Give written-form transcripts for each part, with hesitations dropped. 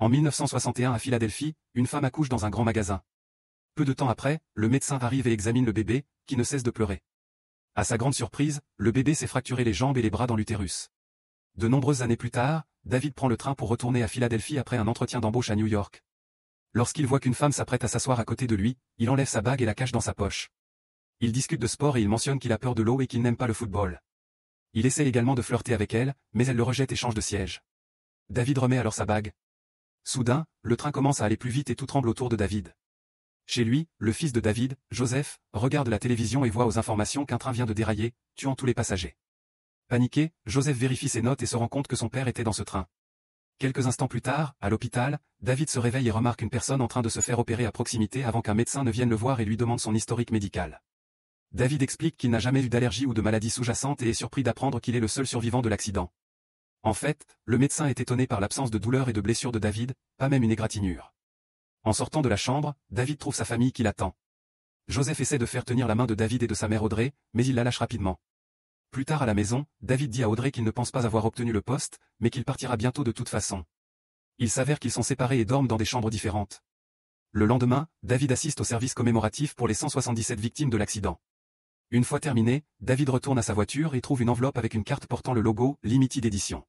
En 1961 à Philadelphie, une femme accouche dans un grand magasin. Peu de temps après, le médecin arrive et examine le bébé, qui ne cesse de pleurer. À sa grande surprise, le bébé s'est fracturé les jambes et les bras dans l'utérus. De nombreuses années plus tard, David prend le train pour retourner à Philadelphie après un entretien d'embauche à New York. Lorsqu'il voit qu'une femme s'apprête à s'asseoir à côté de lui, il enlève sa bague et la cache dans sa poche. Il discute de sport et il mentionne qu'il a peur de l'eau et qu'il n'aime pas le football. Il essaie également de flirter avec elle, mais elle le rejette et change de siège. David remet alors sa bague. Soudain, le train commence à aller plus vite et tout tremble autour de David. Chez lui, le fils de David, Joseph, regarde la télévision et voit aux informations qu'un train vient de dérailler, tuant tous les passagers. Paniqué, Joseph vérifie ses notes et se rend compte que son père était dans ce train. Quelques instants plus tard, à l'hôpital, David se réveille et remarque une personne en train de se faire opérer à proximité avant qu'un médecin ne vienne le voir et lui demande son historique médical. David explique qu'il n'a jamais eu d'allergie ou de maladie sous-jacente et est surpris d'apprendre qu'il est le seul survivant de l'accident. En fait, le médecin est étonné par l'absence de douleur et de blessures de David, pas même une égratignure. En sortant de la chambre, David trouve sa famille qui l'attend. Joseph essaie de faire tenir la main de David et de sa mère Audrey, mais il la lâche rapidement. Plus tard à la maison, David dit à Audrey qu'il ne pense pas avoir obtenu le poste, mais qu'il partira bientôt de toute façon. Il s'avère qu'ils sont séparés et dorment dans des chambres différentes. Le lendemain, David assiste au service commémoratif pour les 177 victimes de l'accident. Une fois terminé, David retourne à sa voiture et trouve une enveloppe avec une carte portant le logo « Limited Edition ».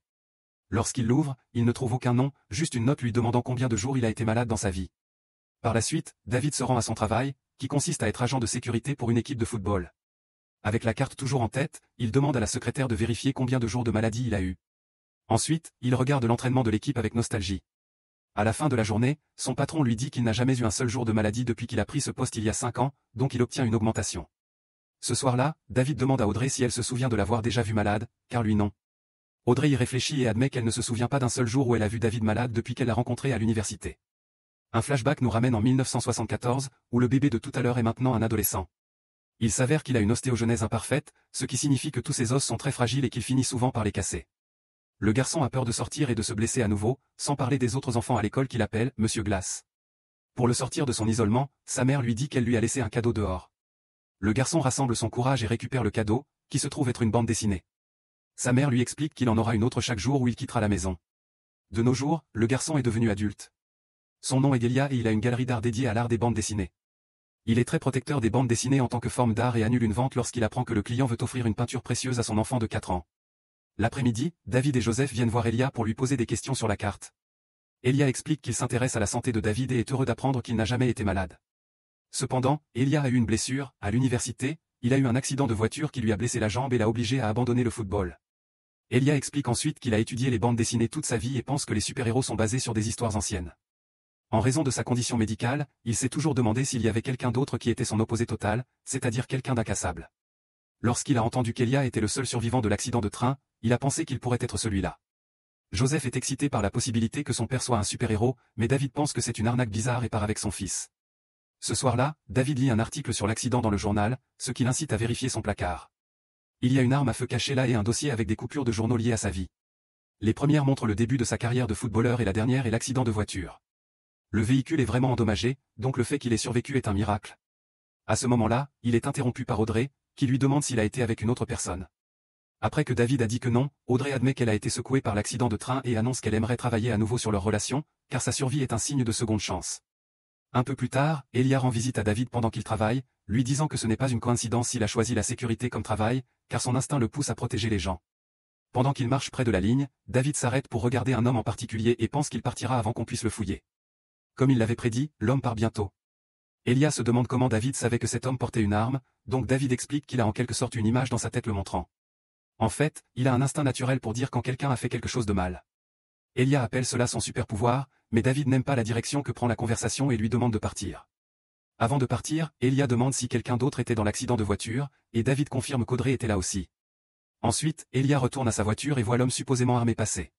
Lorsqu'il l'ouvre, il ne trouve aucun nom, juste une note lui demandant combien de jours il a été malade dans sa vie. Par la suite, David se rend à son travail, qui consiste à être agent de sécurité pour une équipe de football. Avec la carte toujours en tête, il demande à la secrétaire de vérifier combien de jours de maladie il a eu. Ensuite, il regarde l'entraînement de l'équipe avec nostalgie. À la fin de la journée, son patron lui dit qu'il n'a jamais eu un seul jour de maladie depuis qu'il a pris ce poste il y a 5 ans, donc il obtient une augmentation. Ce soir-là, David demande à Audrey si elle se souvient de l'avoir déjà vu malade, car lui non. Audrey y réfléchit et admet qu'elle ne se souvient pas d'un seul jour où elle a vu David malade depuis qu'elle l'a rencontré à l'université. Un flashback nous ramène en 1974, où le bébé de tout à l'heure est maintenant un adolescent. Il s'avère qu'il a une ostéogenèse imparfaite, ce qui signifie que tous ses os sont très fragiles et qu'il finit souvent par les casser. Le garçon a peur de sortir et de se blesser à nouveau, sans parler des autres enfants à l'école qu'il appelle « Monsieur Glace ». Pour le sortir de son isolement, sa mère lui dit qu'elle lui a laissé un cadeau dehors. Le garçon rassemble son courage et récupère le cadeau, qui se trouve être une bande dessinée. Sa mère lui explique qu'il en aura une autre chaque jour où il quittera la maison. De nos jours, le garçon est devenu adulte. Son nom est Delia et il a une galerie d'art dédiée à l'art des bandes dessinées. Il est très protecteur des bandes dessinées en tant que forme d'art et annule une vente lorsqu'il apprend que le client veut offrir une peinture précieuse à son enfant de 4 ans. L'après-midi, David et Joseph viennent voir Elia pour lui poser des questions sur la carte. Elia explique qu'il s'intéresse à la santé de David et est heureux d'apprendre qu'il n'a jamais été malade. Cependant, Elia a eu une blessure, à l'université, il a eu un accident de voiture qui lui a blessé la jambe et l'a obligé à abandonner le football. Elia explique ensuite qu'il a étudié les bandes dessinées toute sa vie et pense que les super-héros sont basés sur des histoires anciennes. En raison de sa condition médicale, il s'est toujours demandé s'il y avait quelqu'un d'autre qui était son opposé total, c'est-à-dire quelqu'un d'incassable. Lorsqu'il a entendu qu'Elia était le seul survivant de l'accident de train, il a pensé qu'il pourrait être celui-là. Joseph est excité par la possibilité que son père soit un super-héros, mais David pense que c'est une arnaque bizarre et part avec son fils. Ce soir-là, David lit un article sur l'accident dans le journal, ce qui l'incite à vérifier son placard. Il y a une arme à feu cachée là et un dossier avec des coupures de journaux liées à sa vie. Les premières montrent le début de sa carrière de footballeur et la dernière est l'accident de voiture. Le véhicule est vraiment endommagé, donc le fait qu'il ait survécu est un miracle. À ce moment-là, il est interrompu par Audrey, qui lui demande s'il a été avec une autre personne. Après que David a dit que non, Audrey admet qu'elle a été secouée par l'accident de train et annonce qu'elle aimerait travailler à nouveau sur leur relation, car sa survie est un signe de seconde chance. Un peu plus tard, Elia rend visite à David pendant qu'il travaille, lui disant que ce n'est pas une coïncidence s'il a choisi la sécurité comme travail, car son instinct le pousse à protéger les gens. Pendant qu'il marche près de la ligne, David s'arrête pour regarder un homme en particulier et pense qu'il partira avant qu'on puisse le fouiller. Comme il l'avait prédit, l'homme part bientôt. Elia se demande comment David savait que cet homme portait une arme, donc David explique qu'il a en quelque sorte une image dans sa tête le montrant. En fait, il a un instinct naturel pour dire quand quelqu'un a fait quelque chose de mal. Elia appelle cela son super pouvoir, mais David n'aime pas la direction que prend la conversation et lui demande de partir. Avant de partir, Elia demande si quelqu'un d'autre était dans l'accident de voiture, et David confirme qu'Audrey était là aussi. Ensuite, Elia retourne à sa voiture et voit l'homme supposément armé passer.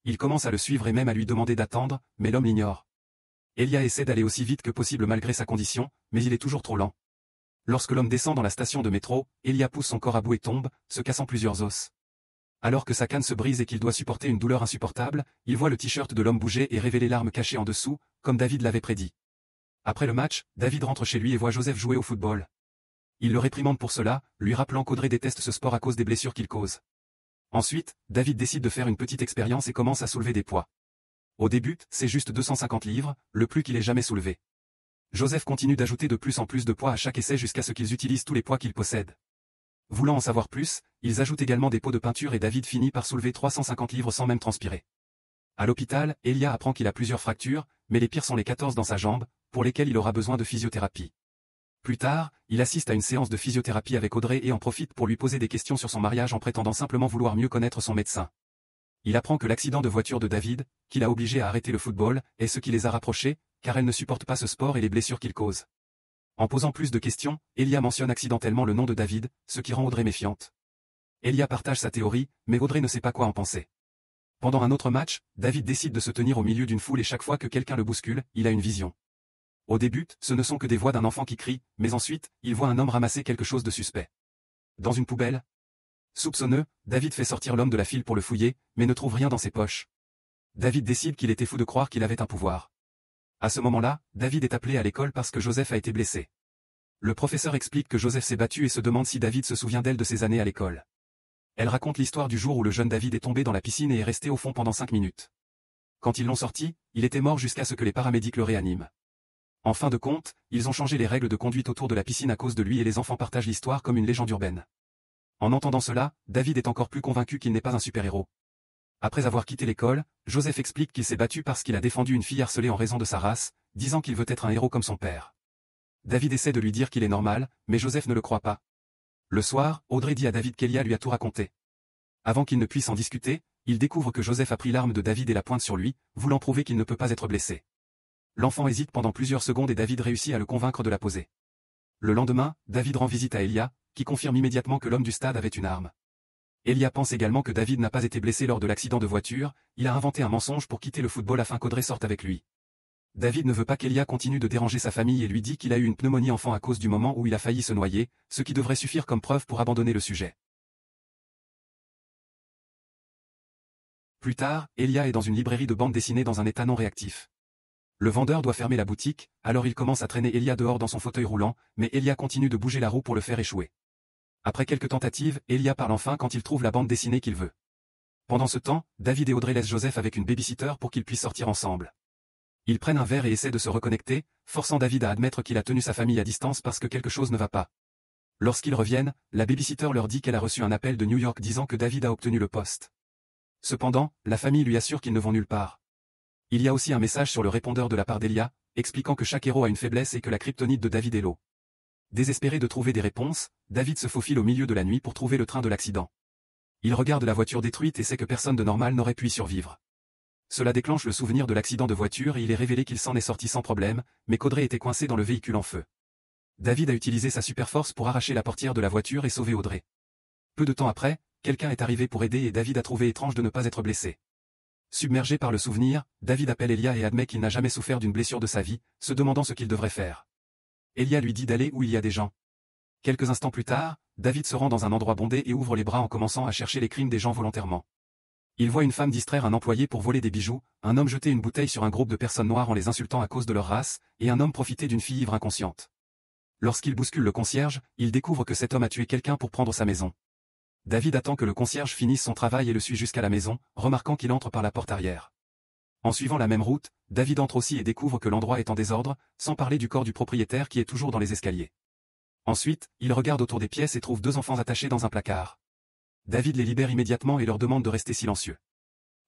Il commence à le suivre et même à lui demander d'attendre, mais l'homme l'ignore. Elia essaie d'aller aussi vite que possible malgré sa condition, mais il est toujours trop lent. Lorsque l'homme descend dans la station de métro, Elia pousse son corps à bout et tombe, se cassant plusieurs os. Alors que sa canne se brise et qu'il doit supporter une douleur insupportable, il voit le t-shirt de l'homme bouger et révéler l'arme cachée en dessous, comme David l'avait prédit. Après le match, David rentre chez lui et voit Joseph jouer au football. Il le réprimande pour cela, lui rappelant qu'Audrey déteste ce sport à cause des blessures qu'il cause. Ensuite, David décide de faire une petite expérience et commence à soulever des poids. Au début, c'est juste 250 livres, le plus qu'il ait jamais soulevé. Joseph continue d'ajouter de plus en plus de poids à chaque essai jusqu'à ce qu'ils utilisent tous les poids qu'ils possèdent. Voulant en savoir plus, ils ajoutent également des pots de peinture et David finit par soulever 350 livres sans même transpirer. À l'hôpital, Elia apprend qu'il a plusieurs fractures, mais les pires sont les 14 dans sa jambe, pour lesquelles il aura besoin de physiothérapie. Plus tard, il assiste à une séance de physiothérapie avec Audrey et en profite pour lui poser des questions sur son mariage en prétendant simplement vouloir mieux connaître son médecin. Il apprend que l'accident de voiture de David, qui l'a obligé à arrêter le football, est ce qui les a rapprochés, car elle ne supporte pas ce sport et les blessures qu'il cause. En posant plus de questions, Elia mentionne accidentellement le nom de David, ce qui rend Audrey méfiante. Elia partage sa théorie, mais Audrey ne sait pas quoi en penser. Pendant un autre match, David décide de se tenir au milieu d'une foule et chaque fois que quelqu'un le bouscule, il a une vision. Au début, ce ne sont que des voix d'un enfant qui crie, mais ensuite, il voit un homme ramasser quelque chose de suspect. Dans une poubelle? Soupçonneux, David fait sortir l'homme de la file pour le fouiller, mais ne trouve rien dans ses poches. David décide qu'il était fou de croire qu'il avait un pouvoir. À ce moment-là, David est appelé à l'école parce que Joseph a été blessé. Le professeur explique que Joseph s'est battu et se demande si David se souvient d'elle de ses années à l'école. Elle raconte l'histoire du jour où le jeune David est tombé dans la piscine et est resté au fond pendant 5 minutes. Quand ils l'ont sorti, il était mort jusqu'à ce que les paramédics le réaniment. En fin de compte, ils ont changé les règles de conduite autour de la piscine à cause de lui et les enfants partagent l'histoire comme une légende urbaine. En entendant cela, David est encore plus convaincu qu'il n'est pas un super-héros. Après avoir quitté l'école, Joseph explique qu'il s'est battu parce qu'il a défendu une fille harcelée en raison de sa race, disant qu'il veut être un héros comme son père. David essaie de lui dire qu'il est normal, mais Joseph ne le croit pas. Le soir, Audrey dit à David qu'Elia lui a tout raconté. Avant qu'il ne puisse en discuter, il découvre que Joseph a pris l'arme de David et la pointe sur lui, voulant prouver qu'il ne peut pas être blessé. L'enfant hésite pendant plusieurs secondes et David réussit à le convaincre de la poser. Le lendemain, David rend visite à Elia, qui confirme immédiatement que l'homme du stade avait une arme. Elia pense également que David n'a pas été blessé lors de l'accident de voiture, il a inventé un mensonge pour quitter le football afin qu'Audrey sorte avec lui. David ne veut pas qu'Elia continue de déranger sa famille et lui dit qu'il a eu une pneumonie enfant à cause du moment où il a failli se noyer, ce qui devrait suffire comme preuve pour abandonner le sujet. Plus tard, Elia est dans une librairie de bande dessinée dans un état non réactif. Le vendeur doit fermer la boutique, alors il commence à traîner Elia dehors dans son fauteuil roulant, mais Elia continue de bouger la roue pour le faire échouer. Après quelques tentatives, Elia parle enfin quand il trouve la bande dessinée qu'il veut. Pendant ce temps, David et Audrey laissent Joseph avec une babysitter pour qu'ils puissent sortir ensemble. Ils prennent un verre et essaient de se reconnecter, forçant David à admettre qu'il a tenu sa famille à distance parce que quelque chose ne va pas. Lorsqu'ils reviennent, la babysitter leur dit qu'elle a reçu un appel de New York disant que David a obtenu le poste. Cependant, la famille lui assure qu'ils ne vont nulle part. Il y a aussi un message sur le répondeur de la part d'Elia, expliquant que chaque héros a une faiblesse et que la kryptonite de David est l'eau. Désespéré de trouver des réponses, David se faufile au milieu de la nuit pour trouver le train de l'accident. Il regarde la voiture détruite et sait que personne de normal n'aurait pu y survivre. Cela déclenche le souvenir de l'accident de voiture et il est révélé qu'il s'en est sorti sans problème, mais qu'Audrey était coincée dans le véhicule en feu. David a utilisé sa super force pour arracher la portière de la voiture et sauver Audrey. Peu de temps après, quelqu'un est arrivé pour aider et David a trouvé étrange de ne pas être blessé. Submergé par le souvenir, David appelle Elia et admet qu'il n'a jamais souffert d'une blessure de sa vie, se demandant ce qu'il devrait faire. Elia lui dit d'aller où il y a des gens. Quelques instants plus tard, David se rend dans un endroit bondé et ouvre les bras en commençant à chercher les crimes des gens volontairement. Il voit une femme distraire un employé pour voler des bijoux, un homme jeter une bouteille sur un groupe de personnes noires en les insultant à cause de leur race, et un homme profiter d'une fille ivre inconsciente. Lorsqu'il bouscule le concierge, il découvre que cet homme a tué quelqu'un pour prendre sa maison. David attend que le concierge finisse son travail et le suit jusqu'à la maison, remarquant qu'il entre par la porte arrière. En suivant la même route, David entre aussi et découvre que l'endroit est en désordre, sans parler du corps du propriétaire qui est toujours dans les escaliers. Ensuite, il regarde autour des pièces et trouve 2 enfants attachés dans un placard. David les libère immédiatement et leur demande de rester silencieux.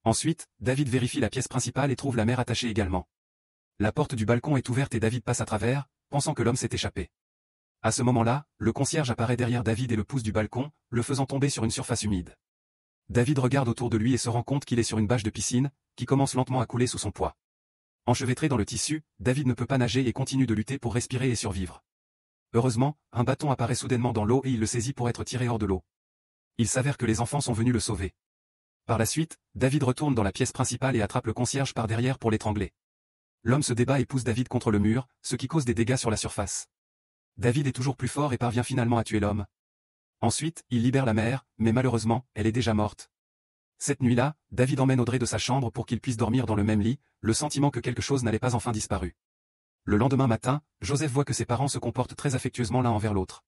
Ensuite, David vérifie la pièce principale et trouve la mère attachée également. La porte du balcon est ouverte et David passe à travers, pensant que l'homme s'est échappé. À ce moment-là, le concierge apparaît derrière David et le pousse du balcon, le faisant tomber sur une surface humide. David regarde autour de lui et se rend compte qu'il est sur une bâche de piscine, qui commence lentement à couler sous son poids. Enchevêtré dans le tissu, David ne peut pas nager et continue de lutter pour respirer et survivre. Heureusement, un bâton apparaît soudainement dans l'eau et il le saisit pour être tiré hors de l'eau. Il s'avère que les enfants sont venus le sauver. Par la suite, David retourne dans la pièce principale et attrape le concierge par derrière pour l'étrangler. L'homme se débat et pousse David contre le mur, ce qui cause des dégâts sur la surface. David est toujours plus fort et parvient finalement à tuer l'homme. Ensuite, il libère la mère, mais malheureusement, elle est déjà morte. Cette nuit-là, David emmène Audrey de sa chambre pour qu'ils puissent dormir dans le même lit, le sentiment que quelque chose n'allait pas enfin disparu. Le lendemain matin, Joseph voit que ses parents se comportent très affectueusement l'un envers l'autre.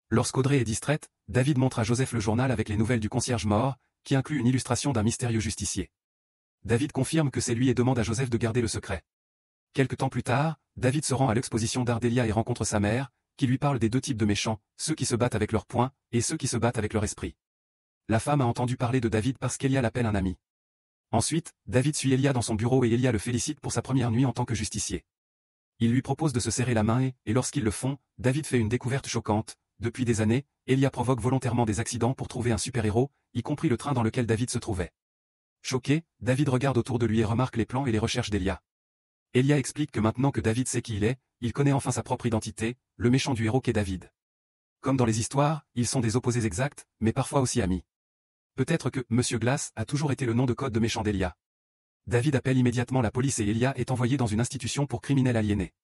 Lorsqu'Audrey est distraite, David montre à Joseph le journal avec les nouvelles du concierge mort, qui inclut une illustration d'un mystérieux justicier. David confirme que c'est lui et demande à Joseph de garder le secret. Quelque temps plus tard, David se rend à l'exposition d'art d'Elia et rencontre sa mère, qui lui parle des deux types de méchants, ceux qui se battent avec leurs poings, et ceux qui se battent avec leur esprit. La femme a entendu parler de David parce qu'Elia l'appelle un ami. Ensuite, David suit Elia dans son bureau et Elia le félicite pour sa première nuit en tant que justicier. Il lui propose de se serrer la main et lorsqu'ils le font, David fait une découverte choquante. Depuis des années, Elia provoque volontairement des accidents pour trouver un super-héros, y compris le train dans lequel David se trouvait. Choqué, David regarde autour de lui et remarque les plans et les recherches d'Elia. Elia explique que maintenant que David sait qui il est, il connaît enfin sa propre identité, le méchant du héros qu'est David. Comme dans les histoires, ils sont des opposés exacts, mais parfois aussi amis. Peut-être que Monsieur Glass a toujours été le nom de code de méchant d'Elia. David appelle immédiatement la police et Elia est envoyé dans une institution pour criminels aliénés.